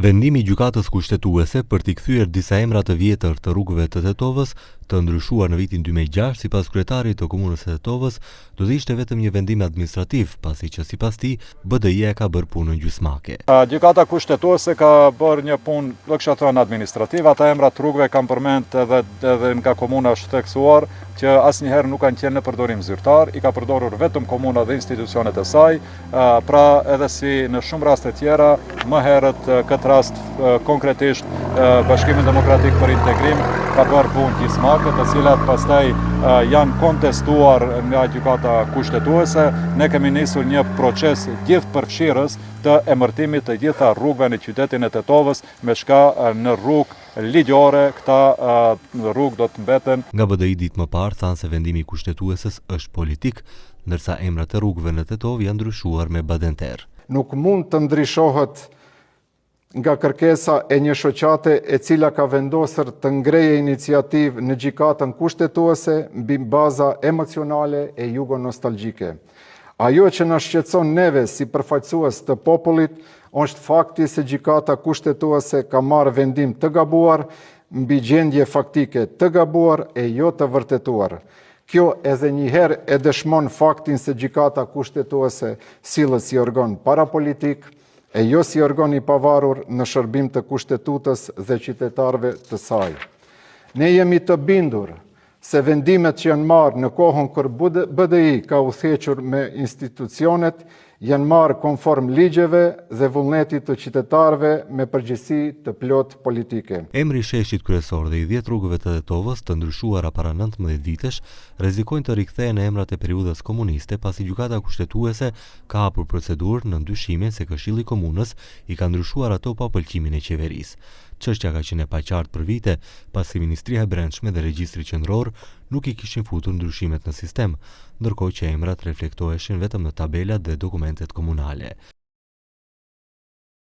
Vendimi i gjykatës kushtetuese për t'i kthyer disa emra të vjetër të rrugëve të Tetovës, të ndryshuar në vitin 2006 sipas kryetarit të komunës së Tetovës, do të ishte vetëm një vendim administrativ, pasi që sipas tij BDI-ja ka bërë punën gjysmake. Gjykata kushtetuese ka bërë një punë, do kisha thënë, administrative. Ata emra të rrugëve kanë përmend edhe nga komuna është theksuar që asnjëherë nuk kanë qenë në përdorim zyrtar, i ka përdorur vetëm komuna dhe institucionet e saj, pra edhe si në shumë raste tjera, më herët këtë rast konkretisht Bashkimi Demokratik për Integrim ka bërë punë gjysmake, të cilat pastaj janë kontestuar nga gjykata kushtetuese. Ne kemi nisur një proces gjithëpërfshirës të emërtimit të gjitha rrugëve në qytetin e Tetovës, me shka në rrugë ligjore këta rrugë do të mbeten. Nga BDI ditë më parë thanë se vendimi i kushtetueses është politik, ndërsa emrat e rrugëve në Tetovë janë ndryshuar me badenter. Nuk mund të ndryshohet nga kërkesa e një shoqate e cila ka vendosur të ngreje iniciativë në gjykatën kushtetuese mbi baza emocionale e jugo-nostalgjike. Ajo që na shqetëson neve si përfaqësues të popullit është fakti se gjykata kushtetuese ka marrë vendim të gabuar mbi gjendje faktike të gabuar e jo të vërtetuar. Kjo edhe njëherë e dëshmon faktin se gjykata kushtetuese sillet si organ parapolitik, e jo si organ i pavarur në shërbim të kushtetutës dhe qytetarëve të saj. Ne jemi të bindur se vendimet që janë marrë në kohën kur BDI ka udhëhequr me institucionet janë marrë konform ligjeve dhe vullnetit të qytetarëve me përgjegjësi të plot politike. Emri i sheshit kryesor dhe i 10 rrugëve të Tetovës të ndryshuara para 19 vitesh rrezikojnë të rikthehen në emrat e periudhës komuniste, pasi gjykata kushtetuese ka hapur procedurë në ndyshimin se Këshilli i Komunës i ka ndryshuar ato pa pëlqimin e qeverisë. Çështja ka qenë e paqartë për vite, pasi Ministria e Brendshme dhe Regjistri Qendror nuk i kishin futur ndryshimet në sistem, ndërkohë që emrat reflektoheshin vetëm në tabelat dhe dokumentet komunale.